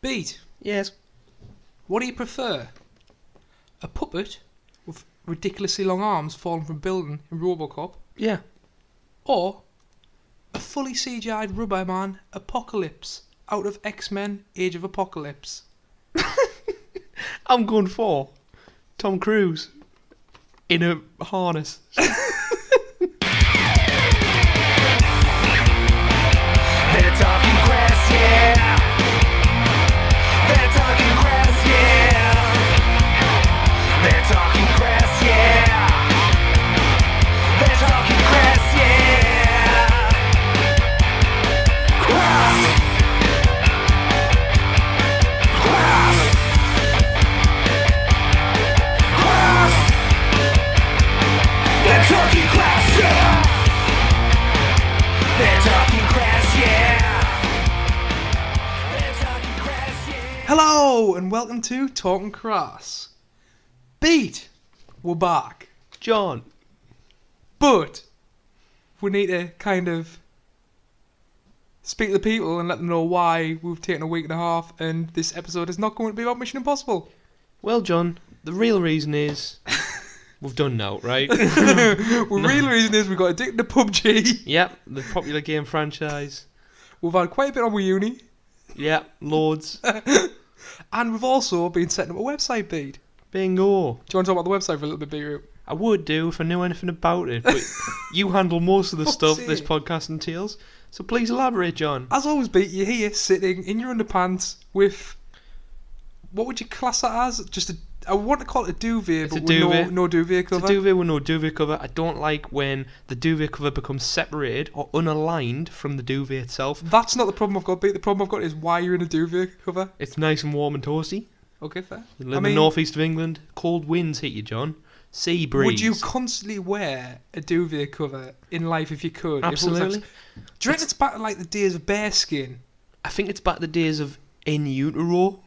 Beat, Yes. what do you prefer? A puppet with ridiculously long arms falling from a building in Robocop, Yeah. or a fully CGI'd rubber man Apocalypse out of X-Men Age of Apocalypse? I'm going for Tom Cruise in a harness. They're talking Crass, yeah. They're talking Crass, yeah. They're talking Crass, yeah. They're talking Crass, yeah. Crass. Crass. Crass. They're talking Crass, yeah. They're talking Crass, yeah. They're talking Crass, yeah. Hello and welcome to Talking Crass. Beat, we're back, John. but we need to kind of speak to the people and let them know why we've taken a week and a half and this episode is not going to be about Mission Impossible. Well, John, the real reason is we've done now, right? The real reason is we got addicted to PUBG. Yep, the popular game franchise. We've had quite a bit on with uni. Yep, loads. And we've also been setting up a website, Beat. Bingo. Do you want to talk about the website for a little bit, Beat? I would do if I knew anything about it, but you handle most of the Fuck's stuff sake. this podcast entails, so please elaborate, John. As always, Beat, you're here sitting in your underpants with... What would you class that as? Just a... I want to call it a duvet, It's but a with duvet. no duvet It's a cover. duvet with no duvet cover. I don't like when the duvet cover becomes separated or unaligned from the duvet itself. That's not the problem I've got, Beat. The problem I've got is why you're in a duvet cover. It's nice and warm and toasty. Okay, fair. You live in the northeast of England. Cold winds hit you, John. Sea breeze. Would you constantly wear a duvet cover in life if you could? If it was Absolutely. like- do you reckon it's back to like the days of bearskin? I think it's back to the days of in utero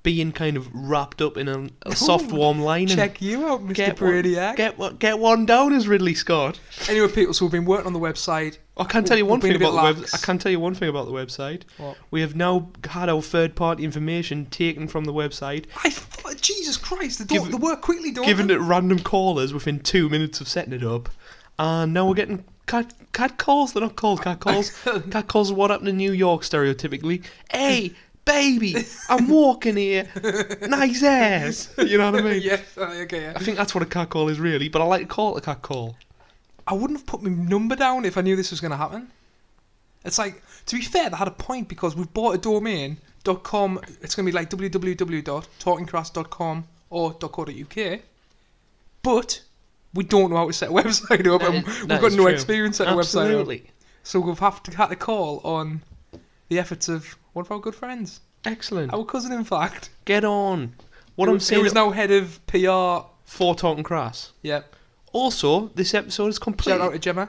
being kind of wrapped up in a soft, warm lining. Check you out, Mr. Get Bradiac. get one down, as Ridley Scott. Anyway, people, so we've been working on the website. I can tell you one We've been thing a bit about the lax. website. I can tell you one thing about the website. What? We have now had our third-party information taken from the website, Jesus Christ, Give- they work quickly, don't given they? to random callers within 2 minutes of setting it up, and now we're getting cat calls. They're not called cat calls. Cat calls are what happened in New York stereotypically. Hey, baby, I'm walking here. Nice ass. You know what I mean? Yeah, okay, yeah. I think that's what a cat call is really, but I like to call it a cat call. I wouldn't have put my number down if I knew this was going to happen. It's like, to be fair, they had a point because we've bought a domain, .com, it's going to be like www.talkingcrass.com or .co.uk, but we don't know how to set a website up and we've That got is no true. experience setting a website up. Absolutely. So we've had to call on the efforts of one of our good friends. Excellent. Our cousin, in fact. Get on. What I'm Who saying is now head of PR. for Talking Crass. Yeah. Also, this episode is Shout out completely. to Gemma.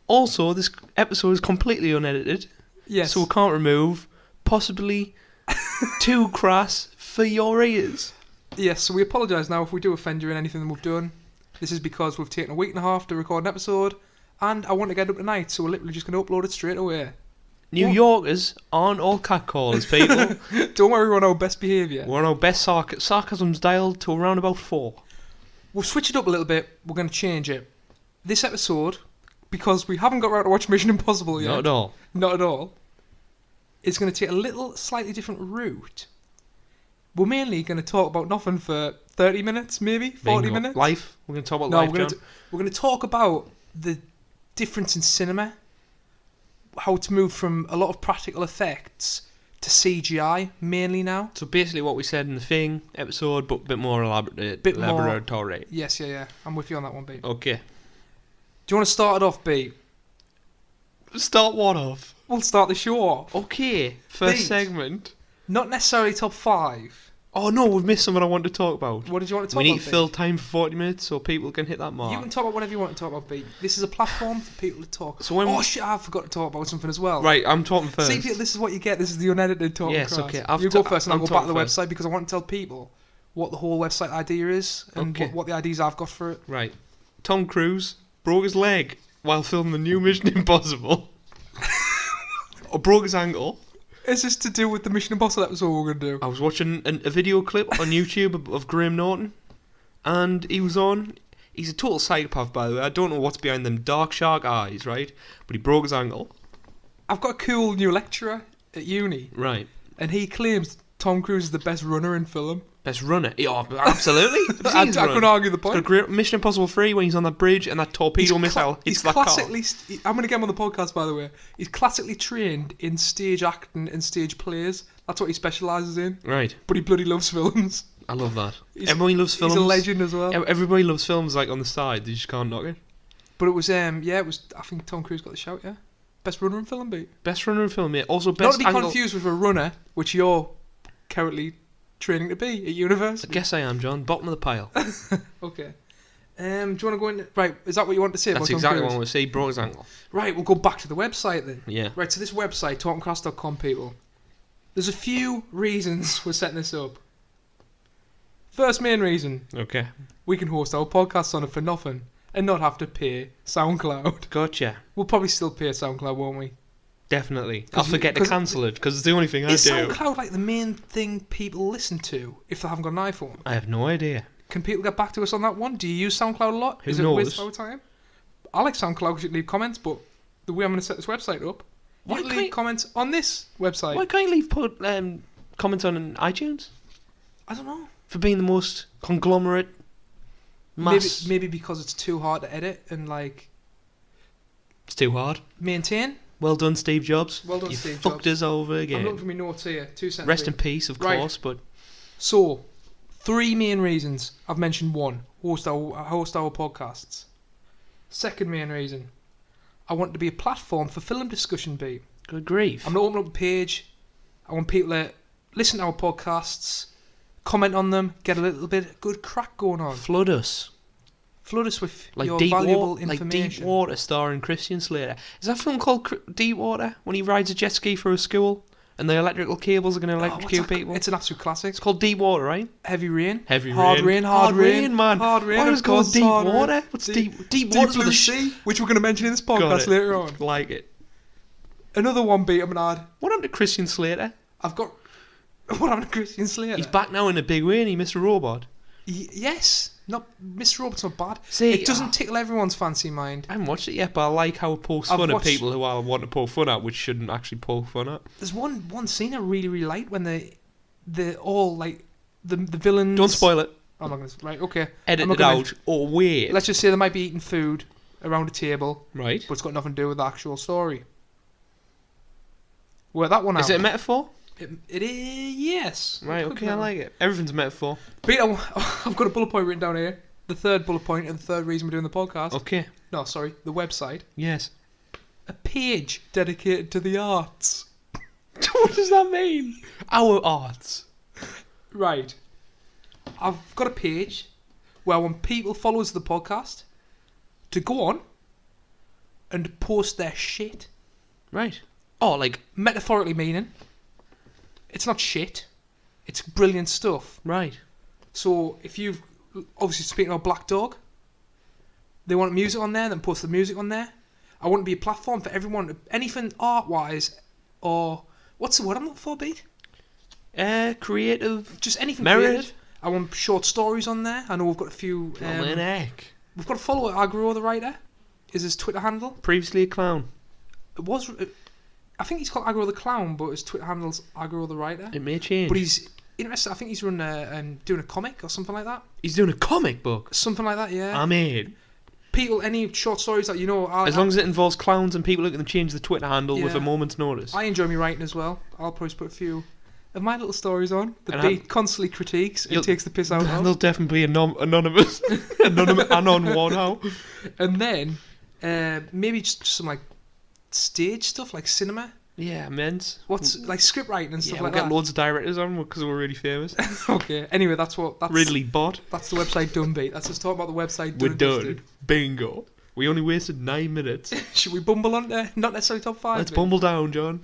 Also, this episode is completely unedited. Yes. So we can't remove possibly too crass for your ears. Yes, so we apologise now if we do offend you in anything that we've done. This is because we've taken a week and a half to record an episode, and I want to get it up tonight, so we're literally just going to upload it straight away. New What? Yorkers aren't all catcallers, people. Don't worry, we're on our best behaviour. We're on our best sarcasm's dialed to around about 4. We'll switch it up a little bit, we're going to change it. This episode, because we haven't got around to watch Mission Impossible yet. Not at all. Not at all. It's going to take a little, slightly different route. We're mainly going to talk about nothing for 30 minutes, maybe? 40 Bingo. minutes? Life. We're going to talk about No, life, we're John. going to talk about the difference in cinema, how to move from a lot of practical effects to CGI, mainly now. So basically what we said in the Thing episode, but a bit more elaborate. Bit more- laboratory. Yes, yeah. I'm with you on that one, B. Okay. Do you want to start it off, B? Start what off? We'll start the show off. Okay. First Beat. segment. Not necessarily top 5. Oh no, we've missed something I want to talk about. What did you want to talk We about, need to B? fill time for 40 minutes so people can hit that mark. You can talk about whatever you want to talk about, B. This is a platform for people to talk. So when Oh we- shit, I forgot to talk about something as well. Right, I'm talking first. See, this is what you get. This is the unedited talk. Yes, Crass. okay, You go first, and I'll I'm go back to the talking first. website because I want to tell people what the whole website idea is and Okay. what the ideas I've got for it. Right. Tom Cruise broke his leg while filming the new Mission Impossible. Or broke his ankle Is this to do with the Mission Impossible episode we're going to do? I was watching a video clip on YouTube of Graham Norton, and he was on. He's a total psychopath, by the way. I don't know what's behind them dark shark eyes, right? But he broke his ankle. I've got a cool new lecturer at uni, Right. and he claims Tom Cruise is the best runner in film. Best runner. Yeah, absolutely. I couldn't argue the Got a point. great Mission Impossible 3 when he's on that bridge and that torpedo missile hits He's that car. classically. I'm going to get him on the podcast, by the way. He's classically trained in stage acting and stage plays. That's what he specialises in. Right. But he bloody loves films. I love that. Everybody loves films. He's a legend as well. Everybody loves films like on the side. They just can't knock it. But it was it was. I think Tom Cruise got the shout. Yeah, best runner in film, beat. Best runner in film, yeah. Also Not best to be angle. confused with a runner, which you're currently training to be at I university. guess I am, John. Bottom of the pile. Okay. Do you want to go in? Right, is that what you want to say? That's about Tom exactly what Cruise? I want to say. Broke his ankle. Right, we'll go back to the website then. Yeah. Right, so this website, talkingcrass.com, people. There's a few reasons we're setting this up. First main reason, Okay. we can host our podcast on it for nothing and not have to pay SoundCloud. Gotcha. We'll probably still pay SoundCloud, won't we? Definitely. I'll 'Cause forget to 'cause cancel it because it's the only thing I Is do. SoundCloud like the main thing people listen to if they haven't got an iPhone? I have no idea. Can people get back to us on that one? Do you use SoundCloud a lot? Who Is knows? it waste of our time? I like SoundCloud because you can leave comments, but the way I'm going to set this website up, you Why can can't leave you- comments on this website. Why can't you leave comments on iTunes I don't know. for being the most conglomerate mass? Maybe because it's too hard to edit and like It's too hard. maintain. Well done, Steve Jobs. Well done, you Steve fucked Jobs. us over I'm again. looking for my notes here. 2 seconds. Rest in peace, of Right. course, but So, 3 main reasons. I've mentioned one. Host our podcasts. Second main reason. I want it to be a platform for film discussion, B. good grief. I'm going to open up a page. I want people to listen to our podcasts, comment on them, get a little bit of good crack going on. Flood us. Flood us with Like your Deep valuable Water, like information. Deep Water, starring Christian Slater. Is that film called Deep Water? When he rides a jet ski through a school and the electrical cables are going to Oh, electrocute what's that? people? It's an absolute classic. It's called Deep Water, right? Heavy rain. Heavy Hard rain. rain. Hard rain. man. Hard rain. Why of was it called course, Deep hard rain. Water? What's Deep Deep Water's Blue with a Sea, which we're going to mention in this podcast it. later on. Like it. Another one, beat I'm gonna add. What happened to Christian Slater? I've got. What happened to Christian Slater? He's back now in a big way and he missed a robot. Yes. Not Mr. Robot's not bad. See, it doesn't tickle everyone's fancy mind. I haven't watched it yet, but I like how it pokes I've fun at watched- people who I want to poke fun at, which shouldn't actually poke fun at. There's one scene I really like when they all like the villains. Don't spoil it. I'm not gonna. Right. Okay. Edit I'm not it gonna out or wait. Let's just say they might be eating food around a table, Right. but it's got nothing to do with the actual story. Work that one out. Is it a metaphor? It is. Yes. Right, Could okay, be I that. like it. Everything's a metaphor. But I've got a bullet point written down here. The third bullet point and the third reason we're doing the podcast. Okay. No, sorry, the website. Yes. A page dedicated to the arts. What does that mean? Our arts. Right. I've got a page where when people follow us the podcast to go on and post their shit. Right. Oh, like, Metaphorically meaning it's not shit. It's brilliant stuff. right. So if you've obviously speaking of Black Dog, they want music on there, then post the music on there. I want to be a platform for everyone, anything art wise or what's the word I'm looking for, Beat? Creative. Just anything Merit. creative. I want short stories on there. I know we've got a few. Heck. We've got to follow Agro the writer. Is his Twitter handle? Previously a clown. It was. I think he's called Agro the Clown, but his Twitter handle's Agro the writer. It may change. But he's interested. I think he's running and doing a comic or something like that. He's doing a comic book. Something like that, yeah. I'm in. People, any short stories that you know. As long as it involves clowns and people looking to change the Twitter handle with Yeah. a moment's notice. I enjoy me writing as well. I'll probably put a few of my little stories on. The And Beat constantly critiques and You'll- takes the piss out of. They'll definitely be anonymous. Anon one how. And then maybe just some like stage stuff, like cinema. Yeah, men's. What's like script writing and stuff Yeah, we'll like get that. loads of directors on because we're really famous. Okay. Anyway, that's Ridley Bot. That's the website done, Beat. Let's just talk about the website. We're and done. dusted. Bingo. We only wasted 9 minutes. Should we bumble on there? Not necessarily top 5. Let's Beat. bumble down, John.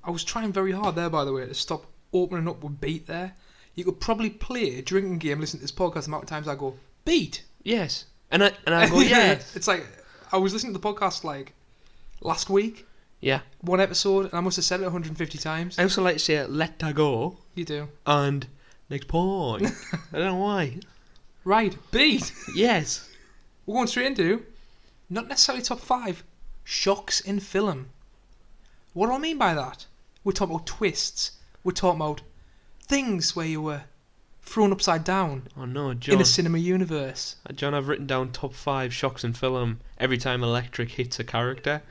I was trying very hard there, by the way, to stop opening up with beat there. You could probably play a drinking game, listen to this podcast, the amount of times I go, beat. Yes. And I go, yes. It's like, I was listening to the podcast like last week, Yeah. one episode, and I must have said it 150 times. I also like to say, let that go. You do. And next point. I don't know why. Right, beat. Yes. We're going straight into, not necessarily top 5, shocks in film. What do I mean by that? We're talking about twists. We're talking about things where you were thrown upside down Oh no, John. in a cinema universe. John, I've written down top 5 shocks in film every time electric hits a character.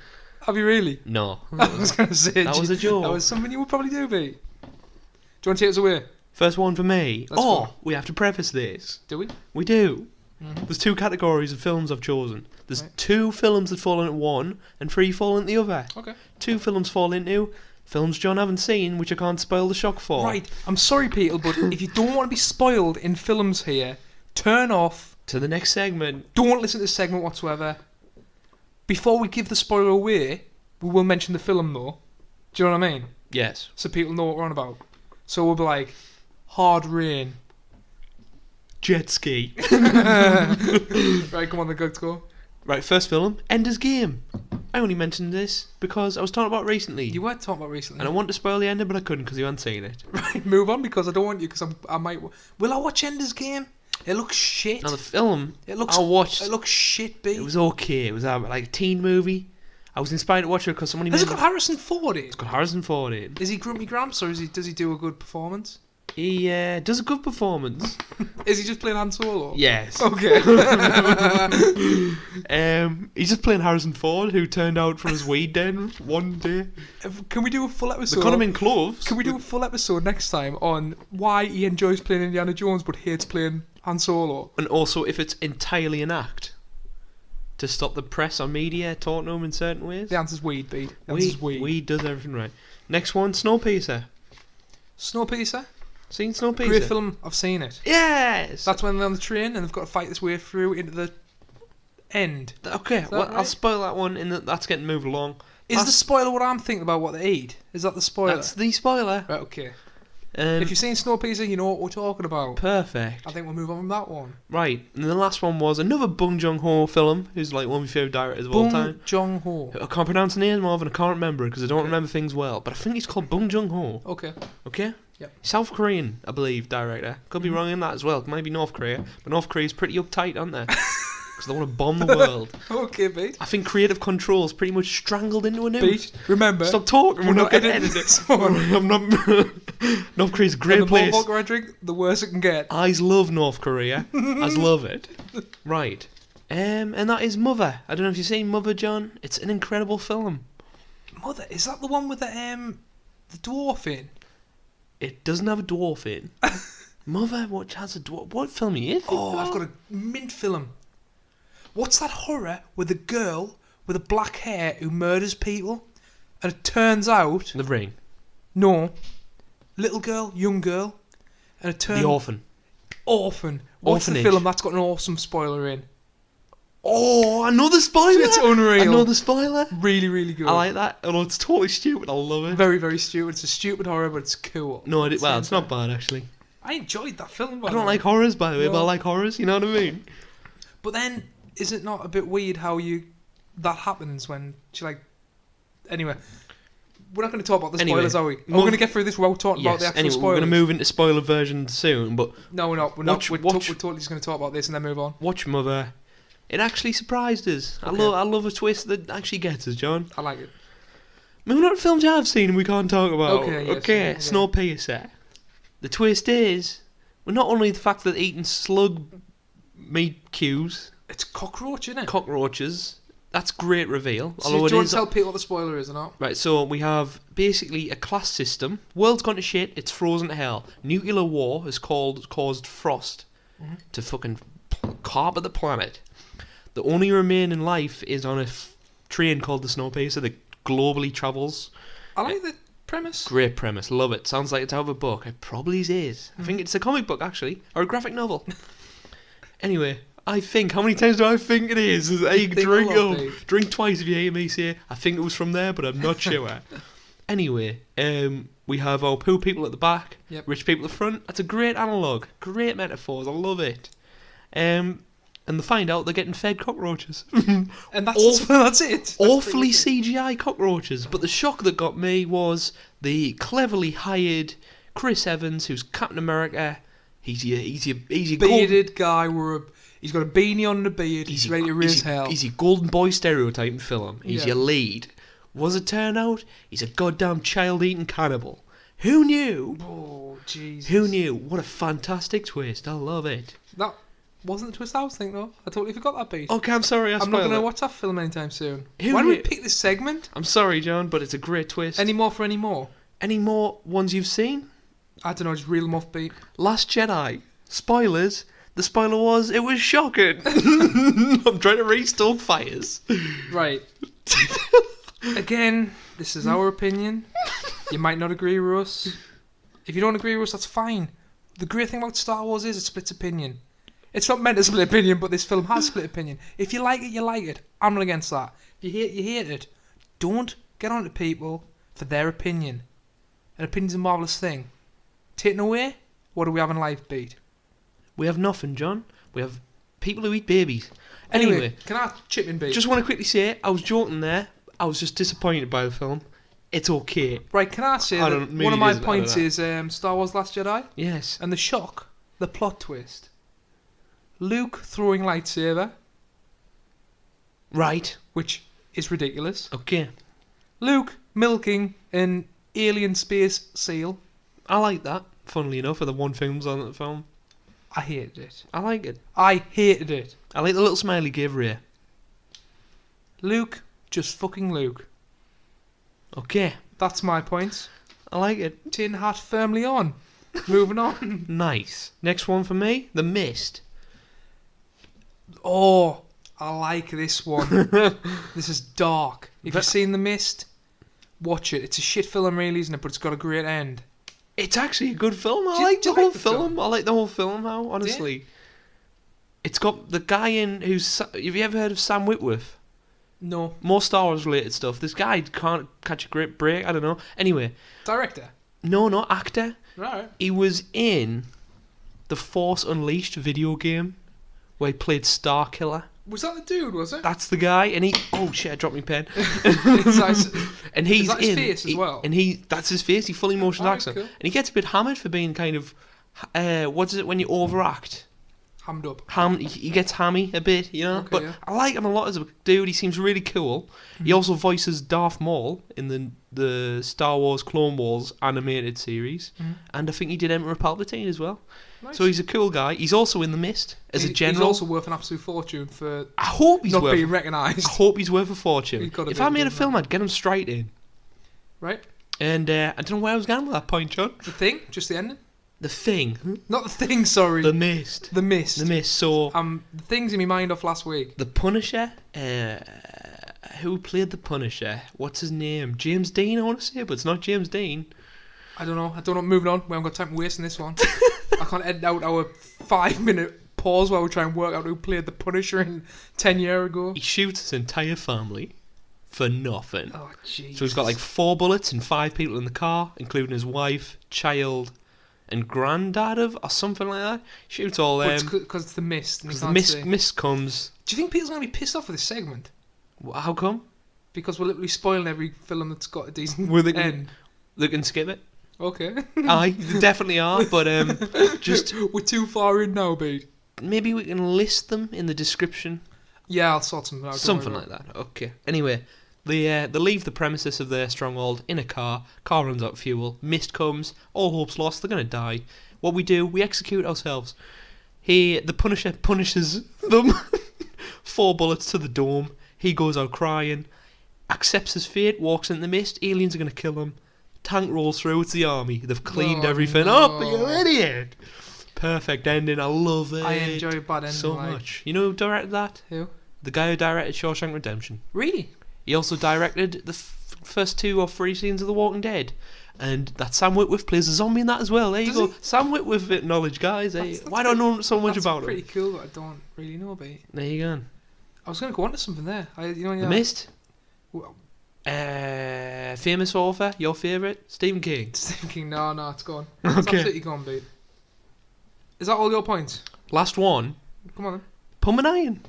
Have you really? No. I was going to say... That was a joke. That was something you would probably do, Pete. Do you want to take us away? First one for me. Let's go. We have to preface this. Do we? We do. Mhm. There's 2 categories of films I've chosen. There's Right. 2 films that fall into one, and 3 fall into the other. Okay. 2 films fall into films John haven't seen, which I can't spoil the shock for. Right. I'm sorry, Peter, but if you don't want to be spoiled in films here, turn off. To the next segment. Don't listen to this segment whatsoever. Before we give the spoiler away, we will mention the film, though. Do you know what I mean? Yes. So people know what we're on about. So we'll be like, Hard Rain. Jet ski. Right, come on, let's go. Right, first film, Ender's Game. I only mentioned this because I was talking about it recently. You were talking about recently. And I wanted to spoil the ending, but I couldn't because you hadn't seen it. Right, move on because I don't want you because I might. Will I watch Ender's Game? It looks shit. Now the film, It looks. I watched. It looks shit, B. It was okay. It was like a teen movie. I was inspired to watch it because someone Has it mentioned. got Harrison Ford in? It's got Harrison Ford in. Is he Grumpy Gramps or does he do a good performance? He does a good performance. Is he just playing Han Solo? Yes. Okay. He's just playing Harrison Ford, who turned out from his weed den one day. Can we do a full They episode? got him in gloves. Can we do a full episode next time on why he enjoys playing Indiana Jones but hates playing Han Solo? And also, if it's entirely an act to stop the press or media talking to him in certain ways. The answer's weed, B. The answer's weed. Weed does everything right. Next one, Snowpiercer. Snowpiercer? Seen Snowpiercer? Great film. I've seen it. Yes. That's when they're on the train and they've got to fight this way through into the end. Okay. that Well, I'll right? spoil that one. In that that's getting moved along. Is the spoiler what I'm thinking about what they eat? Is that the spoiler? That's the spoiler. Right, okay. Um, If you've seen Snowpiercer, you know what we're talking about. perfect. I think we'll move on from that one. Right. And the last one was another Bong Joon-ho film, who's like one of my favourite directors of all Bong time. Joon-ho. I can't pronounce the name of, and I can't remember it because I don't Okay. remember things well. But I think he's called Bong Joon-ho. Okay. Okay. Yep. South Korean, I believe, director. Could be wrong in that as well. It might be North Korea, but North Korea's pretty uptight, aren't they? Because they want to bomb the world. Okay, Pete. I think creative control's pretty much strangled into a noose. Pete, remember. Stop talking. We're not gonna editing edit this. it. I'm not. North Korea's a And great the place. more vodka I drink, the worse it can get. I love North Korea. I love it. Right. And that is Mother. I don't know if you've seen Mother, John. It's an incredible film. Mother, is that the one with the dwarf in? It doesn't have a dwarf in. Mother, what has a dwarf? What film are you thinking Oh, I've about? got a mint film. What's that horror with a girl with a black hair who murders people? And it turns out, The Ring. no, little girl, young girl, and it turns The Orphan. orphan. What's Orphanage. the film that's got an awesome spoiler in? Oh, another spoiler! It's unreal. Another spoiler! Really, really good. I like that. Oh, it's totally stupid. I love it. Very, very stupid. It's a stupid horror, but it's cool. No, At the well, same it's not time. bad actually. I enjoyed that film. by I the don't way. like horrors, by the way, but I No. like horrors. You know what I mean? But then, is it not a bit weird how that happens when she like? Anyway, we're not going to talk about the Anyway, spoilers, are we? We're mo- going to get through this without talking about Yes. the actual Anyway, spoilers. we're going to move into spoiler version soon, but No, we're not. We're not. Watch- We're watch- totally just going to talk about this and then move on. watch Mother. It actually surprised us. Okay. I love a twist that actually gets us, John. I like it. Moving on to films I've seen and we can't talk about. Okay, yes, okay, yeah, okay. Snowpiercer. The twist is, well, not only the fact that eating slug meat cubes, It's cockroach, isn't it? cockroaches, that's great reveal. So Although do you it want is to tell people what the spoiler is or not? right. So we have basically a class system. World's gone to shit. It's frozen to hell. Nuclear war has caused frost to fucking carpet the planet. The only remaining life is on a train called the Snowpiercer that globally travels. I like the premise. Great premise, love it. Sounds like it's out of a book. It probably is. I think it's a comic book actually, or a graphic novel. Anyway, I think. How many times do I think it is? Hey, think a drink lot, up. Dave. Drink twice if you hear me say. I think it was from there, but I'm not sure. Anyway, we have our poor people at the back, Yep. rich people at the front. That's a great analogue. Great metaphors. I love it. And they find out they're getting fed cockroaches. And that's it. That's Awfully pretty much it. CGI cockroaches. But the shock that got me was the cleverly hired Chris Evans, who's Captain America. He's your Bearded guy. He's got a beanie on and a beard. He's ready to raise hell. He's your golden boy stereotype in film. He's your lead. Was it turn out? He's a goddamn child-eating cannibal. Who knew? Oh, Jesus. Who knew? What a fantastic twist. I love it. That wasn't the twist I was thinking of. I totally forgot that beat. Okay, I'm sorry. I'm not going to watch that film anytime soon. Who Why do we knew? pick this segment? I'm sorry, John, but it's a great twist. Any more for any more? Any more ones you've seen? I don't know, just reel them off beat. Last Jedi. Spoilers. The spoiler was, it was shocking. I'm trying to restoke fires. Right. Again, this is our opinion. You might not agree with us. If you don't agree with us, that's fine. The great thing about Star Wars is it splits opinion. It's not meant to split opinion, but this film has split opinion. If you like it, you like it. I'm not against that. If you hate it. Don't get on to people for their opinion. An opinion's a marvellous thing. Taken away, what do we have in life, beat? We have nothing, John. We have people who eat babies. Anyway, can I chip in, beat? Just want to quickly say, I was joking there. I was just disappointed by the film. It's okay. Right, can I say that one of my points is Star Wars Last Jedi? Yes. And the shock, the plot twist. Luke throwing lightsaber, Right. which is ridiculous. Okay. Luke milking an alien space seal. I like that, funnily enough, for the one film's on the film. I hated it. I like it. I hated it. I like the little smile he gave Rey. Luke, just fucking Luke. Okay. That's my point. I like it. Tin hat firmly on. Moving on. Nice. Next one for me, The Mist. Oh, I like this one. This is dark. If you've seen The Mist, watch it. It's a shit film, really, isn't it? But it's got a great end. It's actually a good film. I Do you like the like whole the film. film? I like the whole film now, honestly. It's got the guy in who's... Have you ever heard of Sam Witwer? No. More Star Wars related stuff. This guy can't catch a great break. I don't know. Anyway. Director? No, not actor. Right. He was in the Force Unleashed video game where he played Star Killer. Was that the dude, was it? That's the guy, and he... Oh, shit, I dropped my pen. And he's Is that his in... face as well? And that's his face. He fully motion Alright, acts him. cool. And he gets a bit hammered for being kind of... what is it when you overact? Hammed up. He gets hammy a bit, you know. Okay, but yeah. I like him a lot as a dude. He seems really cool. He also voices Darth Maul in the Star Wars Clone Wars animated series, and I think he did Emperor Palpatine as well. Nice. So he's a cool guy. He's also in The Mist as a general. He's also worth an absolute fortune for I hope he's not worth. being I recognised. hope he's worth a fortune. He's gotta If be I made a good, film, I'd get him straight in. Right? And I don't know where I was going with that point, John. The Thing? Just the ending? The Thing. Not The Thing, sorry. The Mist. The Mist. The Mist. So The Thing's in my mind off last week. the Punisher. Who played the Punisher? What's his name? James Dean, I want to say, but it's not James Dean. I don't know. Moving on. We haven't got time to waste in this one. I can't edit out our 5-minute pause while we try and work out who played the Punisher 10 years ago. He shoots his entire family for nothing. Oh, jeez. So he's got like 4 bullets and 5 people in the car, including his wife, child, and granddad or something like that. Shoots all them. Because it's the Mist. Because the mist comes. Do you think people's going to be pissed off with this segment? How come? Because we're literally spoiling every film that's got a decent Well, they end. can skip it. Okay. Aye, they definitely are, but just We're too far in now, babe. maybe we can list them in the description. Yeah, I'll sort something out. don't Something worry like that. Okay. Anyway, they leave the premises of their stronghold in a car. Car runs out of fuel. Mist comes. All hope's lost. They're gonna die. What we do? We execute ourselves. The Punisher punishes them. 4 bullets to the dome. He goes out crying. Accepts his fate. Walks in the mist. Aliens are gonna kill him. Tank rolls through. It's the army. They've cleaned Oh, everything no. up. You idiot. Perfect ending. I love it. I enjoy bad ending so like. much. You know who directed that? Who? The guy who directed Shawshank Redemption. Really? He also directed the first 2 or 3 scenes of The Walking Dead. And that Sam Witwer plays a zombie in that as well. There you Does go. he? Sam Witwer knowledge, guys. That's Why don't I know so much That's about pretty him? cool, but I don't really know about it. There you go. I was going to go on to something there. The Mist? Famous author, your favourite? Stephen King. Stephen King. No, it's gone. It's Okay. absolutely gone, Pete. Is that all your points? Last one. Come on then. Pump and iron.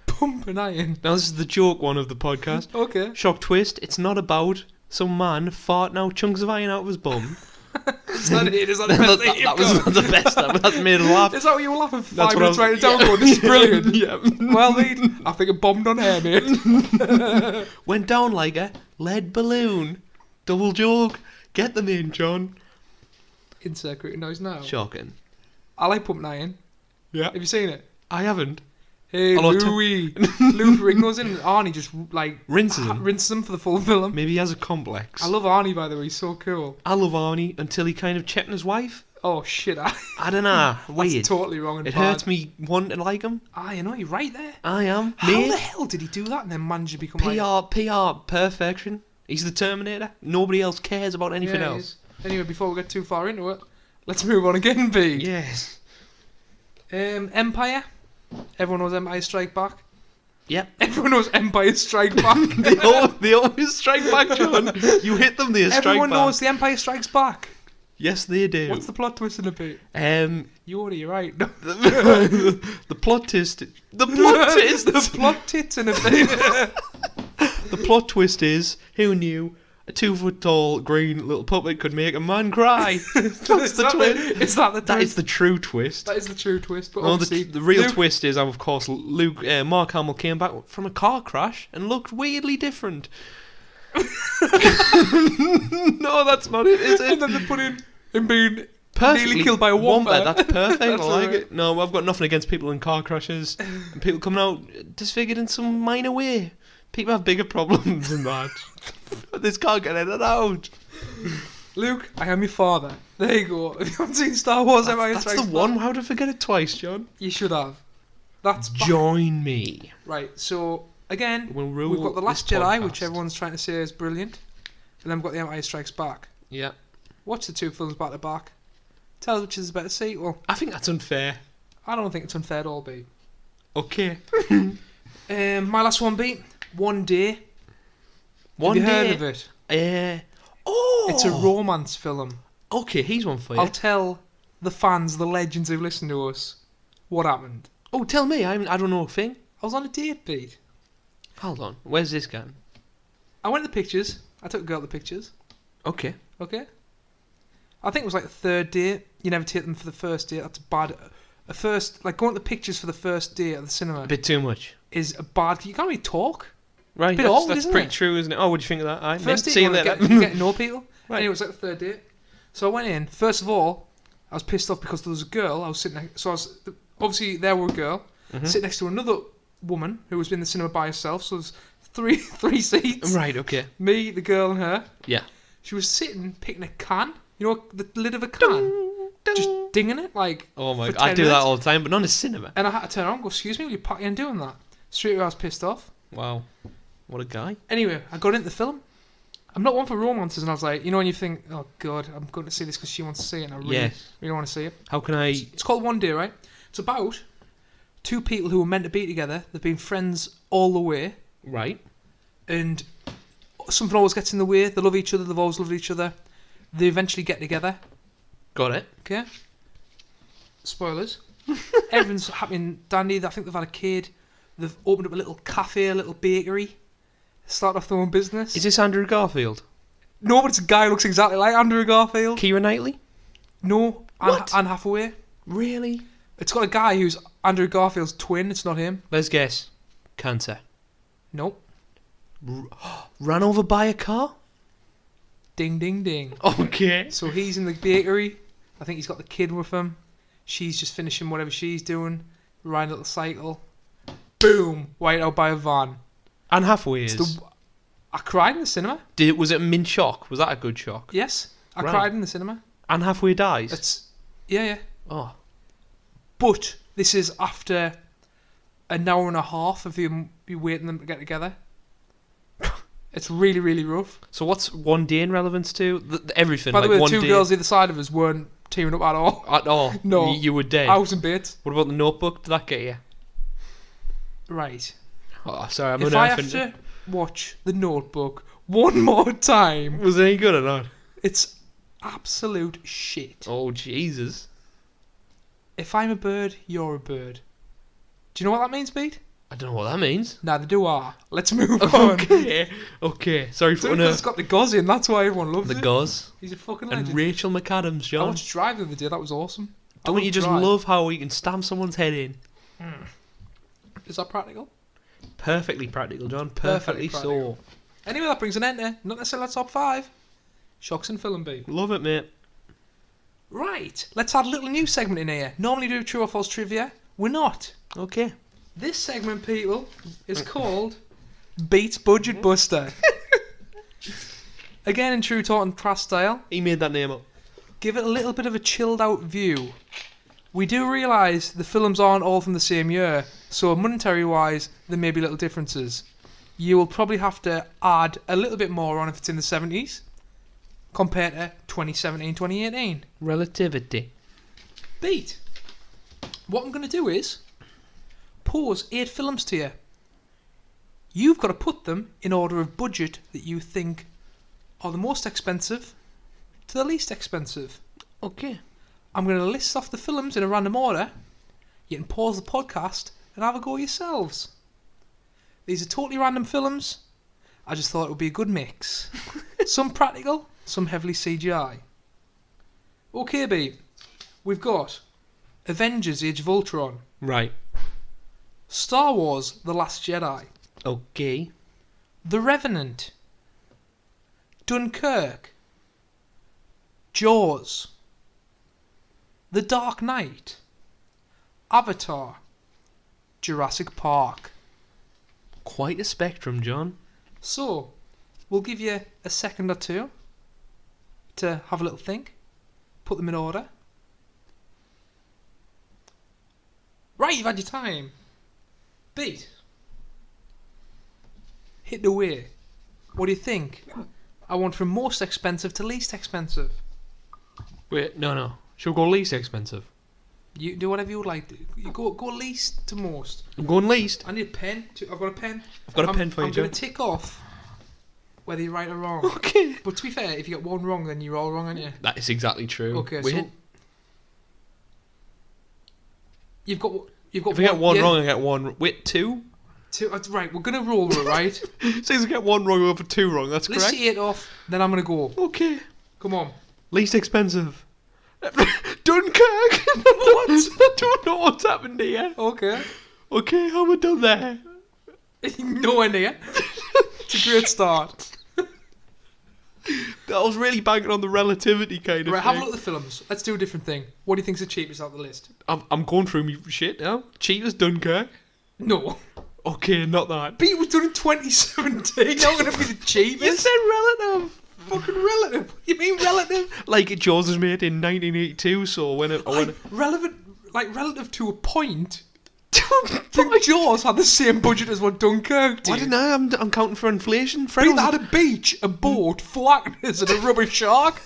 Pump and iron. Now this is the joke one of the podcast. Okay. Shock twist. It's not about some man farting out chunks of iron out of his bum. Is that it? Is that the best thing you've That was got? not the best. That's made a laugh. Is that what you were laughing for That's 5 what minutes writing it down for? This is brilliant. Yeah. Well, mate, I think it bombed on air, mate. Went down like a lead balloon. Double joke. Get them in, John. Insert cricket noise now. Shocking. I like Pump and Iron. Yeah. Have you seen it? I haven't. Hey, A lot of Louis. Lou Ferrigno goes in and Arnie just, like, Rinses him. rinses him for the full film. Maybe he has a complex. I love Arnie, by the way. He's so cool. I love Arnie until he kind of checked on his wife. Oh, shit. I don't know. Weird. That's totally wrong and It bad. hurts me wanting to like him. Ah, you know, you're right there. I am. How Me. the hell did he do that and then manage to become like... PR perfection. He's the Terminator. Nobody else cares about anything Yeah, he else. is. Anyway, before we get too far into it, let's move on again, B. Yes. Empire. Everyone knows Empire Strike Back. Yep. Everyone knows Empire Strike Back. They always strike back, John. You hit them, they strike Everyone back. knows The Empire Strikes Back. Yes, they do. What's the plot twist in a bit? You're right. the plot twist. The plot twist. The plot tits in a bit. The plot twist is, who knew a 2 foot tall green little puppet could make a man cry? That's the twist. Is that the twist? That is the true twist. That is the true twist. But No, obviously, the real Luke- twist is, of course, Mark Hamill came back from a car crash and looked weirdly different. No, that's not it, is And it? then they put in him being Perfectly nearly killed by a wombat. That's perfect. That's I like alright. it. No, I've got nothing against people in car crashes and people coming out disfigured in some minor way. People have bigger problems than that. This can't get in and out. Luke, I am your father. There you go. If you haven't seen Star Wars Empire That's Strikes the Back, one. How did I forget it twice, John? you should have. That's back. Join me. Right, so again, We'll rule we've got The Last this Jedi, podcast. which everyone's trying to say is brilliant. And then we've got The Empire Strikes Back. Yeah. Watch the two films back to back. Tell us which is the better sequel. I think that's unfair. I don't think it's unfair at all, B. Okay. My last one, B. One Day. One Have you day. heard of it? Oh. It's a romance film. Okay, here's one for you. I'll tell the fans, the legends who listen to us, what happened. Oh, tell me. I don't know a thing. I was on a date, Pete. Hold on. Where's this going? I went to the pictures. I took a girl to the pictures. Okay. Okay. I think it was like the third date. You never take them for the first date. That's bad. A first, like going to the pictures for the first date at the cinema A bit too much. is a bad. You can't really talk. Right. Bit that's awkward, that's isn't pretty it? true, isn't it? Oh, what do you think of that? First date, See you you later. get to know people. Right. Anyway, it was like the third date. So I went in. First of all, I was pissed off because there was a girl. I was sitting next. So I was obviously there were a girl sitting next to another woman who was in the cinema by herself. So there's three seats. Right. Okay. Me, the girl, and her. Yeah. She was sitting picking a can. You know the lid of a can. Just dinging it like. Oh my for god, I 10 do that minutes. all the time, but not in a cinema. And I had to turn around and go, excuse me, will you party and doing that? Straight away I was pissed off. Wow. What a guy. Anyway, I got into the film. I'm not one for romances, and I was like, you know when you think, oh god, I'm going to see this because she wants to see it, and I really, Yes. really want to see it. How can I... It's called One Day, right? It's about two people who were meant to be together. They've been friends all the way, Right. and something always gets in the way. They love each other. They've always loved each other. They eventually get together. Got it. Okay. Spoilers. Everything's happening dandy. I think they've had a kid. They've opened up a little cafe, a little bakery. Start off their own business. Is this Andrew Garfield? No, but it's a guy who looks exactly like Andrew Garfield. Keira Knightley? No, What? Anne Hathaway. Really? It's got a guy who's Andrew Garfield's twin. It's not him. Let's guess. Cancer. Nope. Ran over by a car? Ding, ding, ding. Okay. So he's in the bakery. I think he's got the kid with him. She's just finishing whatever she's doing. Riding a little cycle. Boom! Wiped out by a van. Anne Hathaway It's is. I cried in the cinema. Was it a mint shock? Was that a good shock? Yes, I Right. cried in the cinema. Anne Hathaway dies? It's yeah. Oh. But this is after an hour and a half of you waiting them to get together. It's really, really rough. So what's One Day in relevance to? Everything. By the like way, the one two day girls either side of us weren't teaming up at all. at all. No. You were dead. I was in bits. What about the Notebook? Did that get you? Right. Oh, sorry, I'm If I unearthing. have to watch The Notebook one more time. Was it any good or not? It's absolute shit. Oh, Jesus. If I'm a bird, you're a bird. Do you know what that means, Pete? I don't know what that means. Neither do I. Let's move on. Okay. Sorry for It's got the Goz in, that's why everyone loves the it. Goz. He's a fucking And legend. Rachel McAdams, I John. watched Drive the other day, that was awesome. Don't you just love how you can stamp someone's head in? Is that practical? Perfectly practical, John. Perfectly practical. so. Anyway, that brings an end to not necessarily our top 5. Shocks and film B. Love it, mate. Right, let's add a little new segment in here. Normally do true or false trivia. We're not. Okay. This segment, people, is called Beats Budget Buster. Again, in true Taunton Crass style, He made that name up. give it a little bit of a chilled out view. We do realise the films aren't all from the same year, so monetary wise, there may be little differences. You will probably have to add a little bit more on if it's in the 70s compared to 2017, 2018. Relativity. Beat. What I'm going to do is pose 8 films to you. You've got to put them in order of budget that you think are the most expensive to the least expensive. Okay. I'm going to list off the films in a random order. You can pause the podcast and have a go yourselves. These are totally random films. I just thought it would be a good mix. Some practical, some heavily CGI. Okay, B. We've got Avengers Age of Ultron, Right. Star Wars The Last Jedi, Okay. The Revenant, Dunkirk, Jaws, The Dark Knight, Avatar, Jurassic Park. Quite a spectrum, John. So, we'll give you a second or two to have a little think, put them in order. Right, you've had your time. Beat. Hit the way. What do you think? I want from most expensive to least expensive. Wait, no. Should we go least expensive? You do whatever you would like. You go least to most. I'm going least. I need a pen. I've got a pen. I've got a pen for you, I'm John. going to tick off whether you're right or wrong. Okay. But to be fair, if you get one wrong, then you're all wrong, aren't you? That is exactly true. Okay, Wait. so you've got If I get one yeah, wrong, I get one. Wait, two? two. Right, we're gonna roll with it, right? Says I get one wrong over two wrong. That's Let's correct. see it off. Then I'm gonna go. Okay. Come on. Least expensive. Dunkirk. What? I don't know what's happened here. Okay. Okay, how we done there? No idea. It's a great start. I was really banking on the relativity kind of Right, thing. have a look at the films. Let's do a different thing. What do you think's the cheapest out of the list? I'm going through me shit now. Cheapest Dunkirk. No. Okay, not that. Pete was done in 2017. Now gonna be the You cheapest. said relative. Fucking relative. What do you mean relative? Like Jaws was made in 1982, so when it Relative to a point. Think Jaws had the same budget as what Dunkirk did. I don't know. I'm counting for inflation. Fred Pete was had a beach, a boat, flaggers, and a rubber shark.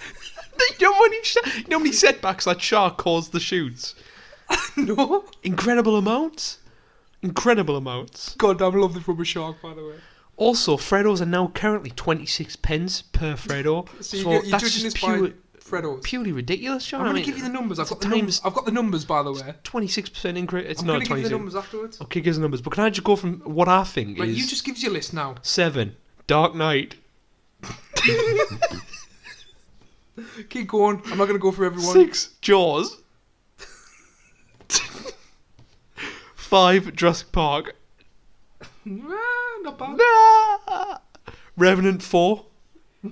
you know how many setbacks that shark caused the shoots? No. Incredible amounts. Incredible amounts. God damn, I love the rubber shark, by the way. Also, Freddos are now currently 26 pens per Freddo. So you're that's judging just this by Freddos. purely ridiculous, John. I'm I going mean, to give you the numbers. I've got the times- numbers. I've got the numbers, by the way. 26% increase. It's I'm not going to give you 26. the numbers afterwards. Okay, give us the numbers. But can I just go from what I think Right, is... you just give us your list now. 7. Dark Knight. Keep going. I'm not going to go for everyone. 6. Jaws. 5. Jurassic Park. Not bad. Ah! Revenant 4.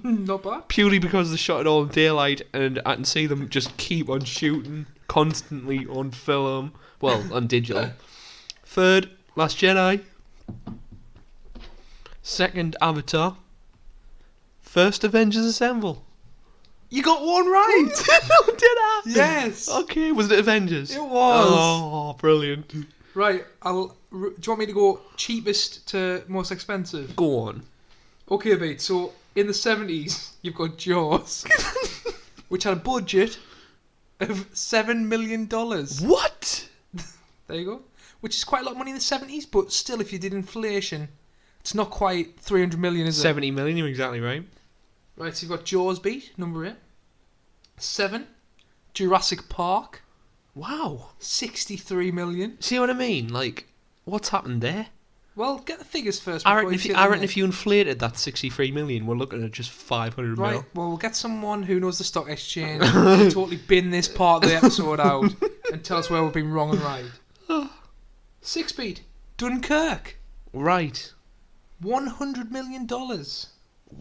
Not bad. Purely because they shot it all in daylight and I can see them just keep on shooting constantly on film. Well, on digital. 3rd, Last Jedi. 2nd, Avatar. 1st, Avengers Assemble. You got one right. Did I? Yes. Okay, was it Avengers? It was. Oh, brilliant. Right. Do you want me to go cheapest to most expensive? Go on. Okay, mate. So in the 70s, you've got Jaws, which had a budget of $7 million. What? There you go. Which is quite a lot of money in the 70s, but still, if you did inflation, It's not quite 300 million, is it? 70 million, you're exactly right. Right, so you've got Jaws beat, number 8. 7. Jurassic Park, Wow. 63 million. See what I mean? Like, what's happened there? Well, get the figures first. I before reckon, you if say you, the I reckon minute. if you inflated that 63 million, we're looking at just 500 Right, mil. well, we'll get someone who knows the stock exchange to totally bin this part of the episode out and tell us where we've been wrong and right. 6 beat, Dunkirk, Right. $100 million.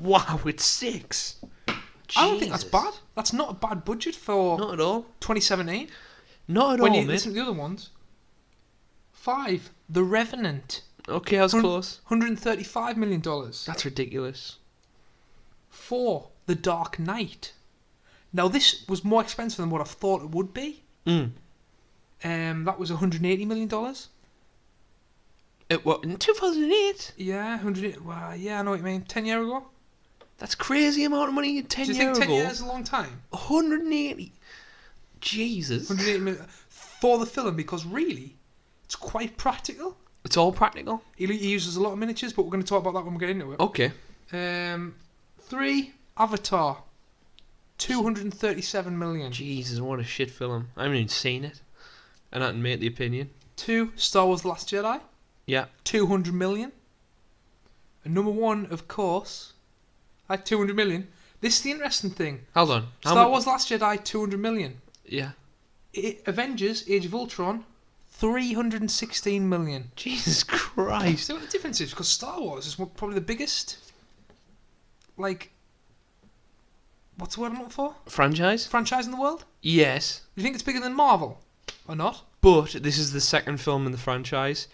Wow, it's 6. I don't think that's Jesus. bad. That's not a bad budget for Not at all. 2017. Not at When all, you mate. listen to the other ones. 5, The Revenant, Okay, I was close. $135 million. That's ridiculous. 4, The Dark Knight. Now this was more expensive than what I thought it would be. Mm. That was $180 million. It what, in 2008? Yeah, 100. Well, yeah, I know what you mean. 10 years ago. That's crazy amount of money 10 Do you years think 10 ago. years is a long time? 180. Jesus. 180 million for the film, because really, it's quite practical. It's all practical. He uses a lot of miniatures, but we're going to talk about that when we get into it. Okay. 3, Avatar, 237 million. Jesus, what a shit film. I haven't even seen it. And I can make the opinion. 2, Star Wars: The Last Jedi, Yeah. 200 million. And number 1, of course, like 200 million. This is the interesting thing. Hold on. How Star mu- Wars: Last Jedi, 200 million. Yeah. Avengers: Age of Ultron, 316 million. Jesus Christ. See what the difference is? Because Star Wars is probably the biggest, like, what's the word I'm looking for? Franchise? Franchise in the world? Yes. You think it's bigger than Marvel? Or not? But this is the second film in the franchise.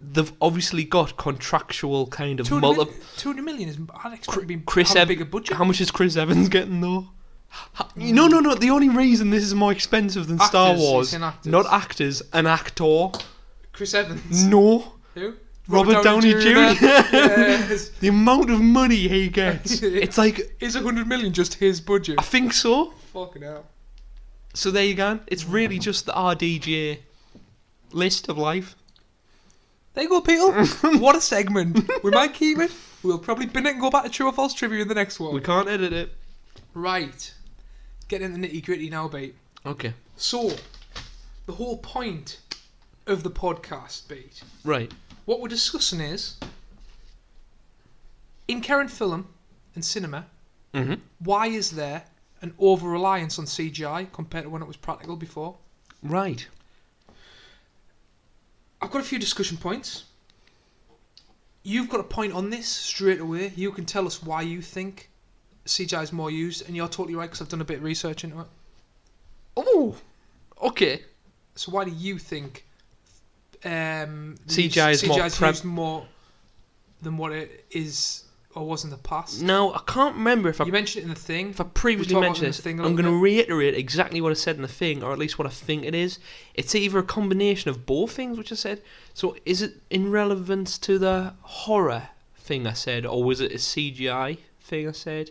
They've obviously got contractual kind of 200 million is, I'd expect it to be Chris have a Evans. bigger budget. How much is Chris Evans getting though? No. The only reason this is more expensive than Star Actors, you're Wars, saying actors. not actors, an actor. Chris Evans. No, Who? Robert Downey Jr. Yes. The amount of money he gets, it's like, Is 100 million just his budget? I think so. Fucking hell. So there you go. It's really just the RDJ list of life. There you go, Peter. What a segment. We might keep it. We'll probably bin it and go back to true or false trivia in the next one. We can't edit it. Right. Getting into the nitty gritty now, mate. Okay. So, the whole point of the podcast, Beat, Right. what we're discussing is, in current film and cinema, Mm-hmm. why is there an over-reliance on CGI compared to when it was practical before? Right. I've got a few discussion points. You've got a point on this straight away. You can tell us why you think CGI is more used, and you're totally right because I've done a bit of research into it. Oh. Okay. So why do you think CGI is more used more than what it is or was in the past? Now, I can't remember if You mentioned it in the thing. I previously We'll talk mentioned about this. the thing a I'm little going to bit. reiterate exactly what I said in the thing, or at least what I think it is. It's either a combination of both things, which I said. So, is it in relevance to the horror thing I said, or was it a CGI thing I said?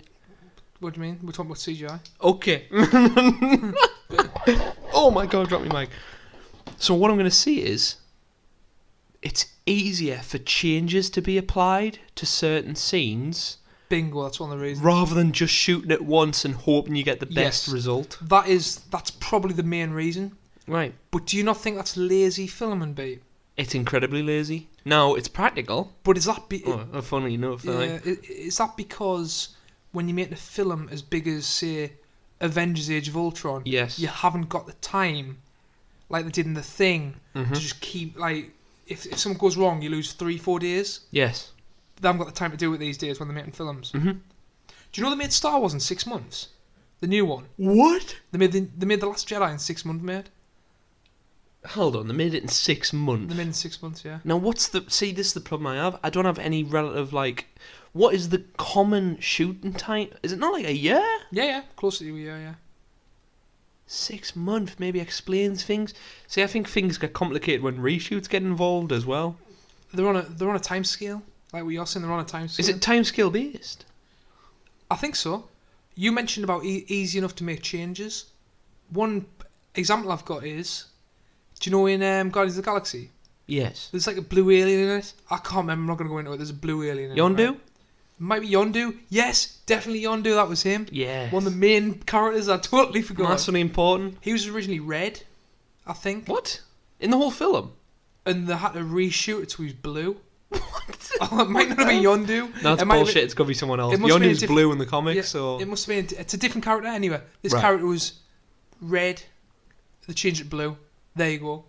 What do you mean? We're talking about CGI. Okay. Oh my god, drop me mic. So what I'm going to see is, it's easier for changes to be applied to certain scenes Bingo, that's one of the reasons. rather than just shooting it once and hoping you get the best Yes. result. That's probably the main reason. Right. But do you not think that's lazy filming, babe? It's incredibly lazy. Now, it's practical. But is that Funny enough. is that because when you make a film as big as, say, Avengers: Age of Ultron, Yes. you haven't got the time, like they did in The Thing, Mhm. to just keep, like, if something goes wrong, you lose 3-4 days. Yes. They haven't got the time to do it these days when they're making films. Mm-hmm. Do you know they made Star Wars in 6 months? The new one. What? They made the Last Jedi in 6 months, mate. Hold on, they made it in 6 months. They made it in 6 months, yeah. Now, this is the problem I have. I don't have any relative, what is the common shooting time? Is it not like a year? Yeah, close to you, yeah. 6 months maybe explains things. See, I think things get complicated when reshoots get involved as well. They're on a time scale, like what you're saying. They're on a time scale. Is it timescale based? I think so. You mentioned about easy enough to make changes. One example I've got is, do you know in Guardians of the Galaxy, Yes. There's like a blue alien in it. I can't remember. I'm not going to go into it. There's a blue alien in it. Yondu? Right? Might be Yondu. Yes, definitely Yondu. That was him. Yeah. One of the main characters. I totally forgot. Massively important. He was originally red, I think. What? In the whole film? And they had to reshoot it so he's blue. What? Oh, it might not have been Yondu. No, it's It might have bullshit. been- It's got to be someone else. it must have been a Yondu's different- blue in the comics, Yeah, so... it must have been. It's a different character anyway. This Right. character was red. They changed it blue. There you go.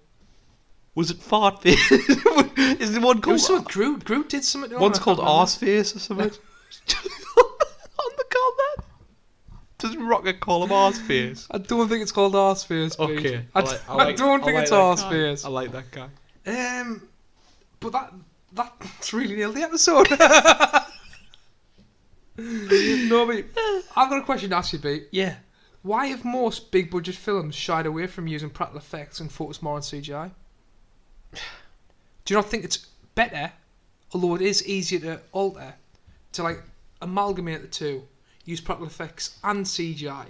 Was it Fart Face? Is the one It called... was something Groot. Groot did something. to him, One's I called can't remember. Arse Face or something. On the call that? Does Rocket call him Arse Face? I don't think it's called Arseface. Okay. I don't think it's Arseface. I like that guy. But that's really nailed the episode. No, mate. I've got a question to ask you, Pete. Yeah. Why have most big budget films shied away from using practical effects and focused more on CGI? Do you not think it's better, although it is easier to alter, to like amalgamate the two, use practical effects and CGI?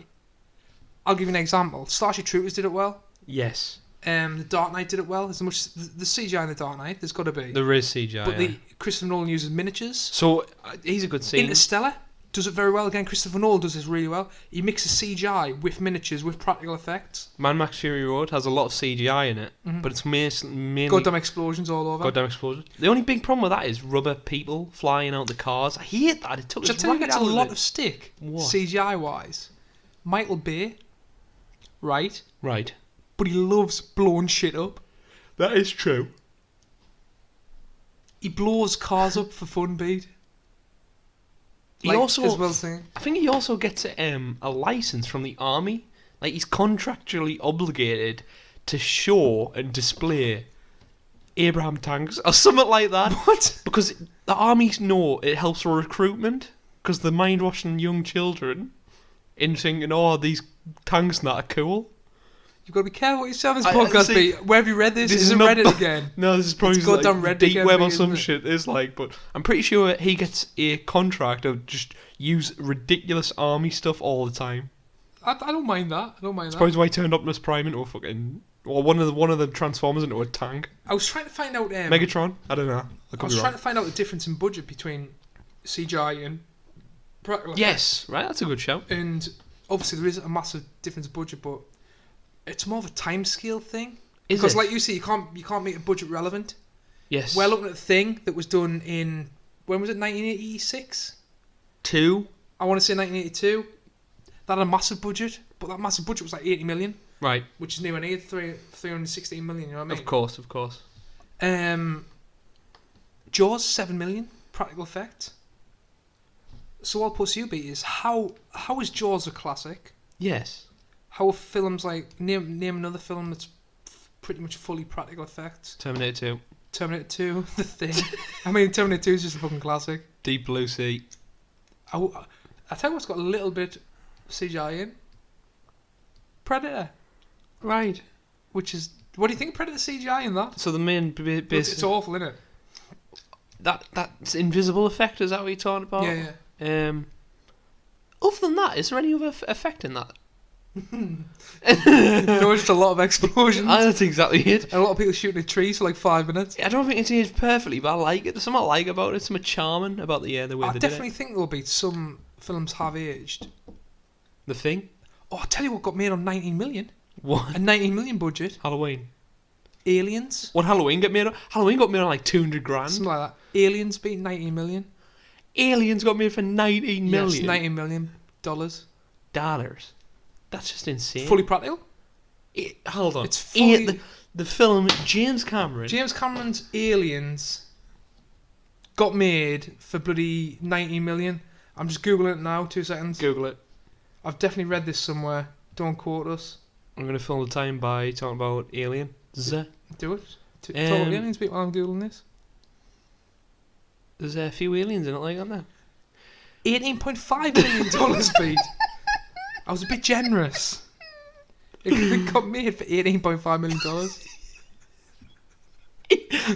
I'll give you an example. Starship Troopers did it well. Yes. The Dark Knight did it well. There's much the CGI in the Dark Knight. There's got to be. There is CGI. But yeah. Christopher Nolan uses miniatures. So, he's a good scene. Interstellar does it very well. Again, Christopher Nolan does this really well. He mixes CGI with miniatures with practical effects. Mad Max Fury Road has a lot of CGI in it, but it's mainly... Goddamn explosions all over. Goddamn explosion. The only big problem with that is rubber people flying out the cars. I hate that. It took Which I us tell you right gets a out lot it. of stick, What? CGI wise. Michael Bay, right? Right. But he loves blowing shit up. That is true. He blows cars up for fun, Pete. He also... as well saying. I think he also gets a license from the army. Like, he's contractually obligated to show and display Abraham tanks or something like that. What? Because the armies know it helps for recruitment. Because they're mind-washing young children in thinking, oh, these tanks and that are cool. You've got to be careful what you say on this I podcast, see- Pete. Where have you read this? This Is it not- Reddit again? No, this is probably It's goddamn like Reddit deep again, web or mate, some isn't it? shit. It's like, but I'm pretty sure he gets a contract of just use ridiculous army stuff all the time. I don't mind that. I don't mind That's that. probably why he turned Optimus Prime into a fucking, or one of the Transformers into a tank. I was trying to find out. Megatron? I don't know. I I could was be trying wrong. to find out the difference in budget between CGI and practical effects. Yes, right. That's a good shout. And obviously there is a massive difference in budget, but it's more of a time scale thing. Is Because it? like you say, you can't make a budget relevant. Yes. We're looking at a thing that was done in, when was it, 1986? 2. I want to say 1982. That had a massive budget, but that massive budget was like 80 million, Right. which is nowhere near 316 million, you know what I mean? Of course, of course. Jaws, 7 million, practical effect. So I'll put you, B, is how is Jaws a classic? Yes. How are films like, name another film that's pretty much fully practical effects? Terminator 2. Terminator 2, The Thing. I mean, Terminator 2 is just a fucking classic. Deep Blue Sea. I tell you what's got a little bit CGI in. Predator. Right. Which is, what do you think of Predator CGI in that? So the main It's awful, isn't it? that's invisible effect. Is that what you're talking about? Yeah, yeah. Other than that, is there any other effect in that? There was just a lot of explosions. That's exactly it. And a lot of people shooting at trees for like 5 minutes. I don't think it's aged perfectly, but I like it. There's something I like about it. Something charming about the way I they definitely did it. think there'll be some films have aged. The Thing. Oh, I'll tell you what got made on 19 million. What? A 19 million budget. Halloween. Aliens. What Halloween got made on? Halloween got made on like 200 grand. Something like that. Aliens being 19 million. Aliens got made for 19 million. Yes, 19 million dollars. dollars. That's just insane. Fully practical. Hold on. It's fully... the film James Cameron. James Cameron's Aliens got made for bloody 19 million. I'm just Googling it now, 2 seconds. Google it. I've definitely read this somewhere. Don't quote us. I'm going to fill the time by talking about Alien. Do it. Talk about aliens, Pete, while I'm Googling this. There's a few aliens in it, like, aren't there? $18.5 million, Pete. I was a bit generous. It got made for $18.5 million.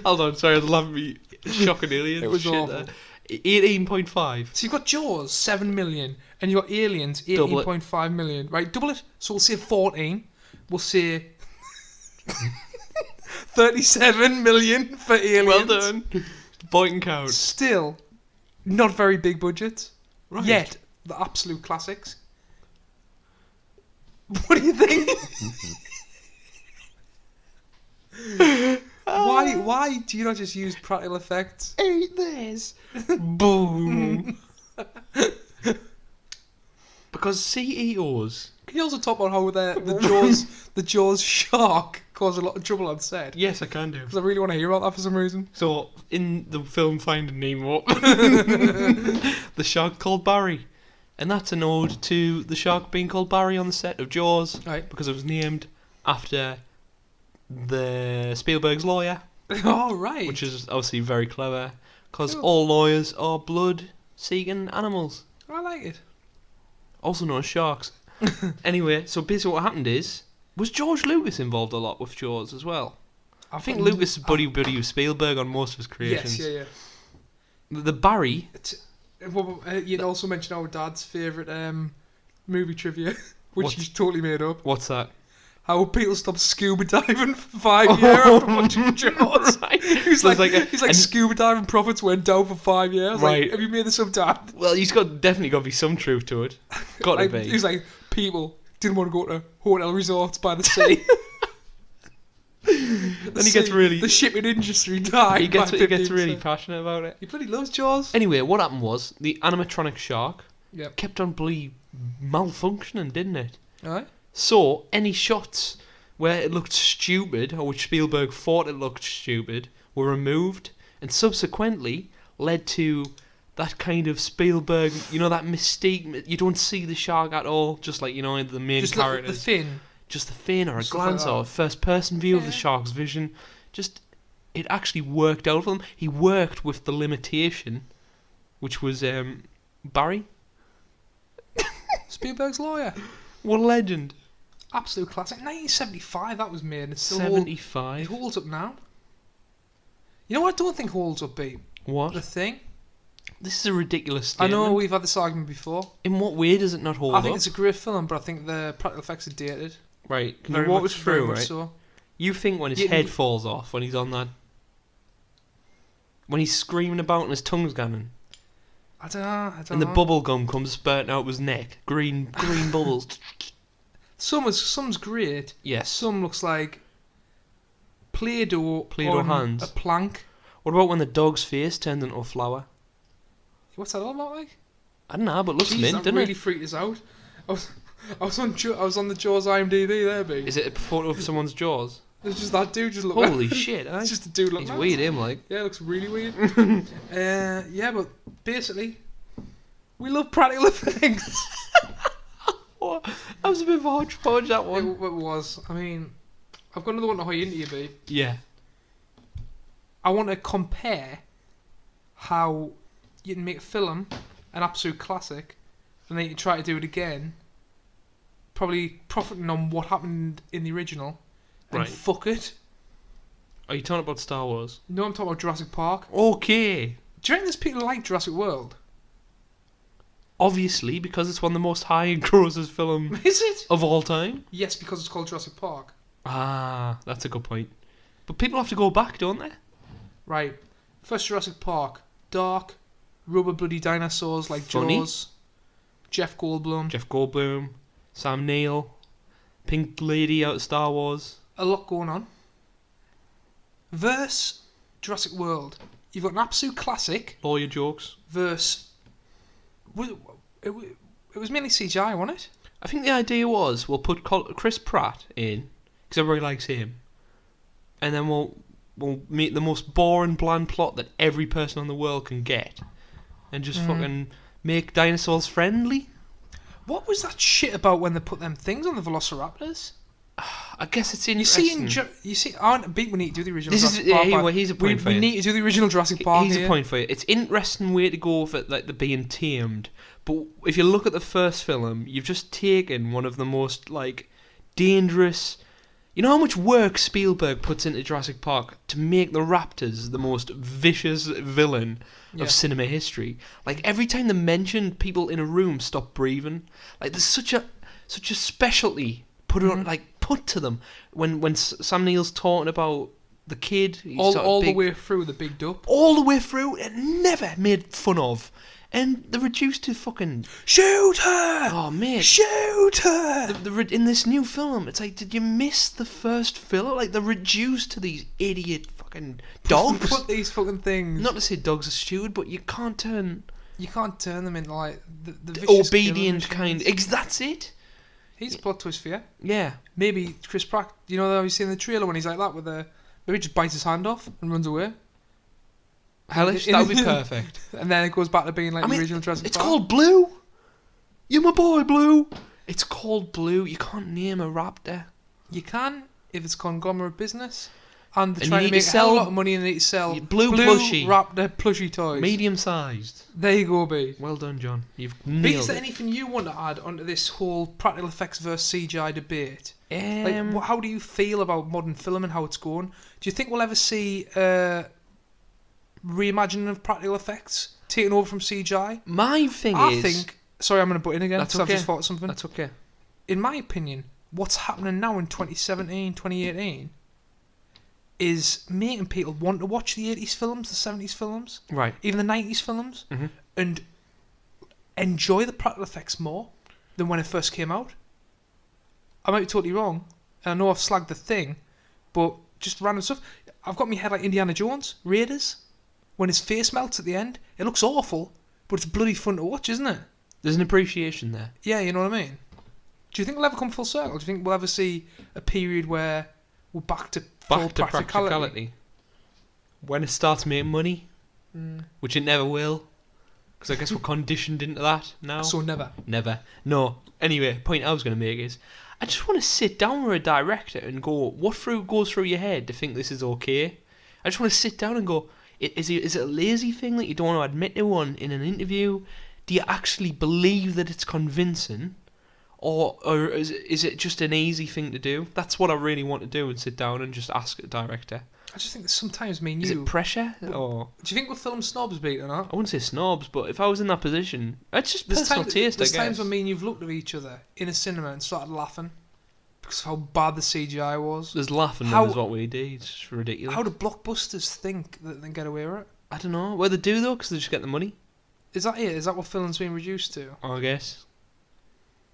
Hold on, sorry, I was laughing at me. Shocking aliens. It was shit awful. there. 18.5. So you've got Jaws, 7 million, and you've got Aliens, Double it. 18.5 million. Right, double it. So we'll say 14. We'll say $37 million for Aliens. Well done. Boy can count. Still, not very big budgets. Right. Yet, the absolute classics. What do you think? Why do you not just use practical effects? Ain't this? Boom. Because CEOs. Can you also talk about how the Jaws shark caused a lot of trouble on set? Yes, I can do. Because I really want to hear about that for some reason. So, in the film Finding Nemo, the shark called Barry. And that's an ode to the shark being called Barry on the set of Jaws. Right. Because it was named after the Spielberg's lawyer. Oh, right. Which is obviously very clever. Because Cool. all lawyers are blood-seeking animals. I like it. Also known as sharks. Anyway, so basically what happened was George Lucas involved a lot with Jaws as well. I think Lucas is buddy with Spielberg on most of his creations. Yes, yeah. The Barry... Well, you'd also mention our dad's favourite movie trivia, which What's- he's totally made up. What's that? How people stopped scuba diving for 5 years after watching Jaws. Right. He's So like, it's like scuba diving profits went down for 5 years. Right. Like, have you made this up, Dad? Well, he's definitely got to be some truth to it. Got to Like, be. he's like, people didn't want to go to hotel resorts by the sea. Then he gets really... The shipping industry died. He gets by really 15%. passionate about it. He bloody loves Jaws. Anyway, what happened was the animatronic shark Yep. kept on bloody malfunctioning, didn't it? Alright. So any shots where it looked stupid, or which Spielberg thought it looked stupid, were removed, and subsequently led to that kind of Spielberg, that mystique. You don't see the shark at all, just like the main Just characters. the fin. Just the fin or a Stuff like glance that. or a first-person view of the Yeah. shark's vision. Just, it actually worked out for them. He worked with the limitation, which was Barry. Spielberg's lawyer. What a legend. Absolute classic. 1975 that was made. And it still it 75. holds up now. You know what I don't think holds up, B? What? The Thing. This is a ridiculous I statement. know we've had this argument before. In what way does it not hold I up? think it's a great film, but I think the practical effects are dated. Right, can Very you walk much, us very through, much right? so. You think when his Yeah, head you- falls off, when he's on that... When he's screaming about and his tongue's going, I don't know. and the bubble gum comes spurting out of his neck. Green bubbles. Some's great. Yes. Some looks like Play-Doh on hands. a plank. What about when the dog's face turned into a flower? What's that all about, like? I don't know, but it looks Jeez, mint, that doesn't really it? freaked us out. I was on the Jaws IMDb there, B. Is it a photo of someone's jaws? It's just that dude just looking. Holy shit, eh? It's just a dude looking. He's at weird, us. him, like. Yeah, it looks really weird. Yeah, but basically, we love practical effects. Oh, that was a bit of a hodgepodge, that It one. was. I mean, I've got another one to high into you, B. Yeah. I want to compare how you can make a film an absolute classic, and then you try to do it again, probably profiting on what happened in the original, and Right. fuck it. Are you talking about Star Wars? No, I'm talking about Jurassic Park. Okay. Do you reckon there's people who like Jurassic World? Obviously, because it's one of the most high grosses film Is it? of all time. Yes, because it's called Jurassic Park. Ah, that's a good point. But people have to go back, don't they? Right. First Jurassic Park. Dark. Rubber bloody dinosaurs like Funny. Jaws. Jeff Goldblum. Jeff Goldblum, Sam Neill, Pink Lady out of Star Wars. A lot going on. Verse Jurassic World. You've got an absolute classic. Lawyer jokes. Verse. It was mainly CGI, wasn't it? I think the idea was we'll put Chris Pratt in because everybody likes him, and then we'll make the most boring, bland plot that every person on the world can get, and just fucking make dinosaurs friendly. What was that shit about when they put them things on the Velociraptors? I guess it's You interesting. see, I want to beat. We need to do the original. This is Jurassic Park, yeah, but well, here's a point for we you. need to do the original Jurassic Park. Here's here. a point for you. It's interesting way to go for like the being tamed, but if you look at the first film, you've just taken one of the most like dangerous. You know how much work Spielberg puts into Jurassic Park to make the raptors the most vicious villain Yeah. of cinema history. Like every time they mention people in a room stop breathing, like there's such a specialty put to them when Sam Neill's talking about the kid. He's all sort of all big, the way through the big dup. all the way through, and never made fun of. And they're reduced to fucking, Shoot her! oh mate, Shoot her! in this new film, it's like, did you miss the first film? Like, they're reduced to these idiot fucking dogs. Put these fucking things. Not to say dogs are stupid, but you can't turn You can't turn them into like the vicious obedient killing kind. machines. That's it. He's a plot twist for you. Yeah. Maybe Chris Pratt. You know, have you seen the trailer when he's like that with the maybe just bites his hand off and runs away, Hellish. That would be perfect. and then it goes back to being like I the mean, original Jurassic it's Park. called Blue. You're my boy, Blue. It's called Blue. You can't name a raptor. You can if it's conglomerate business, and they're And you trying need to make to a hell of a sell lot of money and they need to sell blue plushie. Raptor plushie toys. Medium sized. There you go, B. Well done, John. You've B, nailed is there it. anything you want to add onto this whole practical effects versus CGI debate? Like, how do you feel about modern film and how it's going? Do you think we'll ever see reimagining of practical effects taken over from CGI? My thing I is... think... Sorry, I'm going to butt in again That's because I've okay. just thought of something. That's okay. In my opinion, what's happening now in 2017, 2018 is making people want to watch the 80s films, the 70s films, Right. even the 90s films, Mhm. and enjoy the practical effects more than when it first came out. I might be totally wrong, and I know I've slagged the thing, but just random stuff. I've got in my head like Indiana Jones, Raiders, when his face melts at the end. It looks awful, but it's bloody fun to watch, isn't it? There's an appreciation there. Yeah, you know what I mean? Do you think we'll ever come full circle? Do you think we'll ever see a period where we're back to full Back to practicality. When it starts making money, which it never will, because I guess we're conditioned into that now. So never. Never. No. Anyway, point I was going to make is, I just want to sit down with a director and go, what goes through your head to think this is okay? I just want to sit down and go, is it a lazy thing that you don't want to admit to in an interview? Do you actually believe that it's convincing? Or is it just an easy thing to do? That's what I really want to do, and sit down and just ask a director. I just think that sometimes me and Is you... it pressure? Or Do you think we're film snobs, Pete, or not? I wouldn't say snobs, but if I was in that position, it's just personal taste, I There's guess. times when me and you've looked at each other in a cinema and started laughing because of how bad the CGI was. There's laughing How- and there's what we do. It's just ridiculous. How do blockbusters think that they can get away with it? I don't know. Well, they do, though, because they just get the money, Is that it? Is that what film's been reduced to? I guess.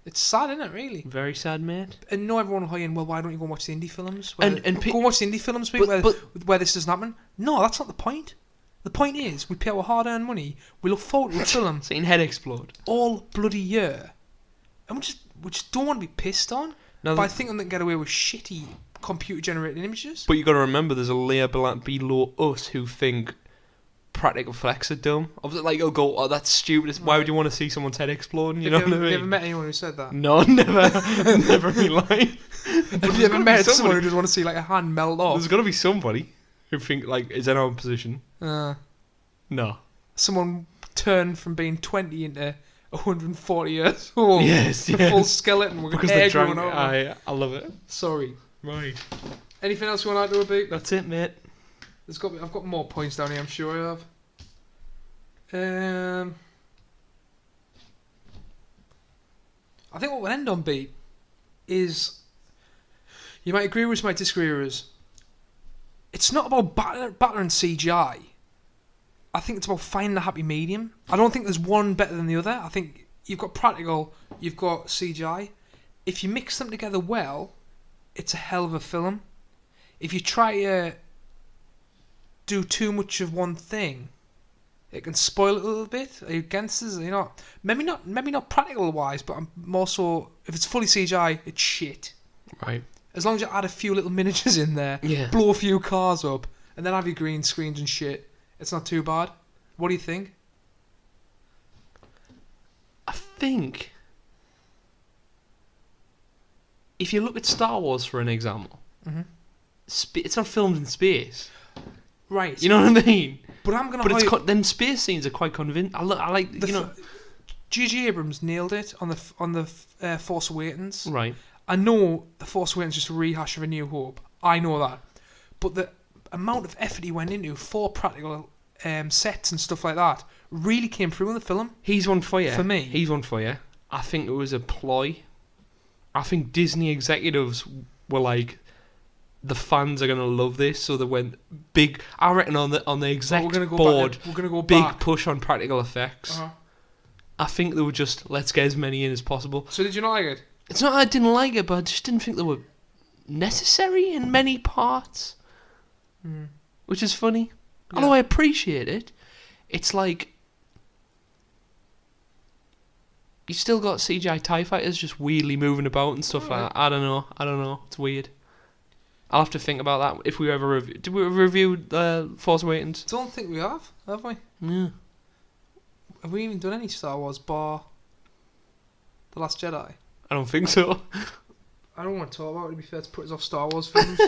It's sad, isn't it, really? Very sad, mate. And know everyone will well, why don't you go and watch the indie films? And go and watch the indie films, Pete, but- where this doesn't happen. No, that's not the point. The point is, we pay our hard-earned money, we look forward to a film Seeing head explode. all bloody year, and we just don't want to be pissed on No, by thinking they can get away with shitty computer-generated images. But you got to remember, there's a layer below us who think practical effects are dumb. Like, they'll go, oh, that's stupid. Why would you want to see someone's head exploding? You know what I mean? Have you ever met anyone who said that? No, never. Never in life. Have you ever met someone who just want to see like a hand melt off? There's got to be somebody who think, like, is in our position. No. Someone turned from being 20 into 140 years old. Yes, A yes. full skeleton with Because hair they drank. growing over. I love it. Sorry. Right. Anything else you want to add to a beat? That's it, mate. I've got more points down here, I'm sure I have. I think what we'll end on, B, is you might agree with us, you might disagree with us. It's not about battering CGI. I think it's about finding a happy medium. I don't think there's one better than the other. I think you've got practical, you've got CGI. If you mix them together well, it's a hell of a film. If you try to do too much of one thing, it can spoil it a little bit. Are you against this? Are you not? Maybe not practical wise, but I'm more so if it's fully CGI, it's shit. Right. As long as you add a few little miniatures in there, Yeah. blow a few cars up, and then have your green screens and shit, it's not too bad. What do you think? I think if you look at Star Wars for an example, Mhm. It's not filmed in space. Right. You know what I mean? But I'm gonna. But it's then space scenes are quite convincing. I like the you know. J.J. Abrams nailed it on the Force Awakens. Right. I know the Force Awakens is just a rehash of A New Hope. I know that, but the amount of effort he went into for practical sets and stuff like that really came through in the film. He's one for you. For me. He's one for you. I think it was a ploy. I think Disney executives were like, the fans are gonna love this. So they went big. I reckon on the exec we're gonna go board, back. We're gonna go big back. push on practical effects. Uh-huh. I think they were just let's get as many in as possible. So did you not like it? It's not that I didn't like it, but I just didn't think they were necessary in many parts, which is funny. Yeah. Although I appreciate it, it's like you still got CGI TIE fighters just weirdly moving about and stuff like that. I don't know. It's weird. I'll have to think about that if we ever review. Did we review Force Awakens? Don't think we have we? Yeah. Have we even done any Star Wars bar The Last Jedi? I don't think so. I don't want to talk about it, to be fair, to put us off Star Wars films.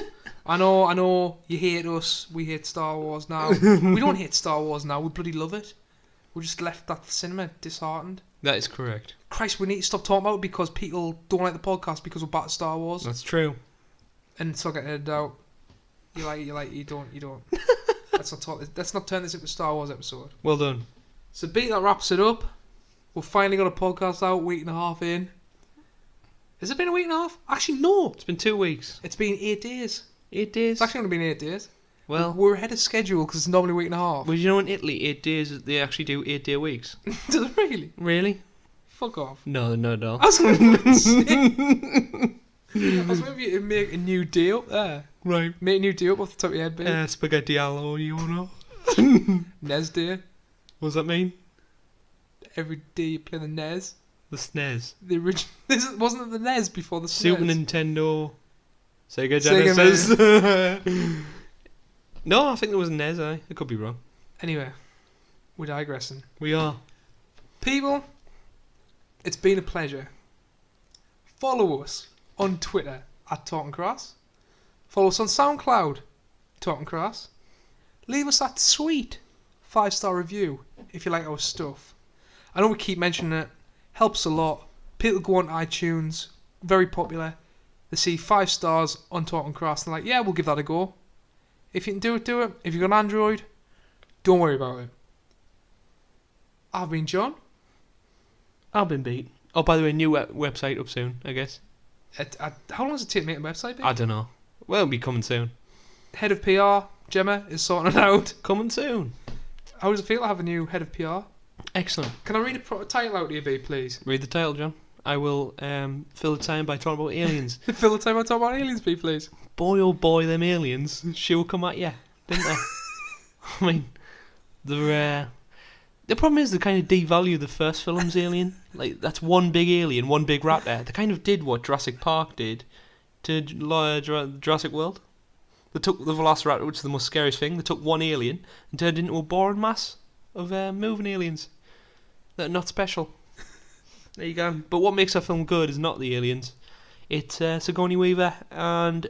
I know, you hate us, we hate Star Wars now. We don't hate Star Wars now, we bloody love it. We just left that cinema disheartened. That is correct. Christ, we need to stop talking about it because people don't like the podcast because we're back to Star Wars. That's true. And so get edited out. You like, you don't. Let's not turn this into a Star Wars episode. Well done. So beat that wraps it up. We've finally got a podcast out, week and a half in. Has it been a week and a half? Actually, no. It's been 2 weeks. It's been 8 days. 8 days. It's actually only been 8 days. Well, we're ahead of schedule because it's normally a week and a half. well, you know in Italy, 8 days they actually do 8-day weeks. Does it really? Really? Fuck off. No. I was going to say. I was waiting for you to make a new day up there. Right. Make a new day up off the top of your head, babe. Spaghetti allo, you know. NES Day. What does that mean? Every day you play the NES. The SNES. The original. Wasn't it the NES before the SNES? Super Nintendo. Sega Sega Genesis. No, I think there was NES. I could be wrong. Anyway, we're digressing. We are. People, it's been a pleasure. Follow us on Twitter at Talking Crass. Follow us on SoundCloud, Talking Crass. Leave us that sweet 5-star review if you like our stuff. I know we keep mentioning it. Helps a lot. People go on iTunes, very popular. They see 5 stars on Talking Crass and they're like, yeah, we'll give that a go. If you can do it, do it. If you've got an Android, don't worry about it. I've been John. I've been beat. Oh, by the way, new website up soon, I guess. How long does it take to make a website? Babe? I don't know. Well, it'll be coming soon. Head of PR, Gemma, is sorting it out. Coming soon. How does it feel to have a new head of PR? Excellent. Can I read a title out to you, babe, please? Read the title, John. I will fill the time by talking about aliens. Fill the time I talk about aliens, babe, please. Boy, oh boy, them aliens sure come at you, didn't they? I mean, they're... The problem is they kind of devalue the first film's alien. Like, that's one big alien, one big raptor. They kind of did what Jurassic Park did to Jurassic World. They took the Velociraptor, which is the most scariest thing. They took one alien and turned it into a boring mass of moving aliens that are not special. There you go. But what makes that film good is not the aliens. It's Sigourney Weaver and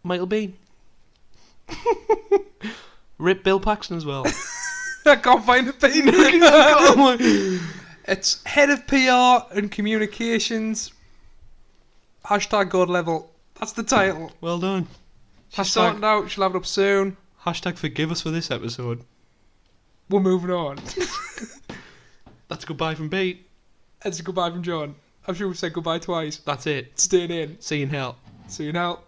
Michael Biehn. Rip Bill Paxton as well. I can't find a page. It's head of PR and communications. Hashtag God level. That's the title. Well done. She's sorting it out. She'll have it up soon. Hashtag forgive us for this episode. We're moving on. That's goodbye from Pete. It's a goodbye from John. I'm sure we've said goodbye twice. That's it. Staying in. See you in hell. See you now.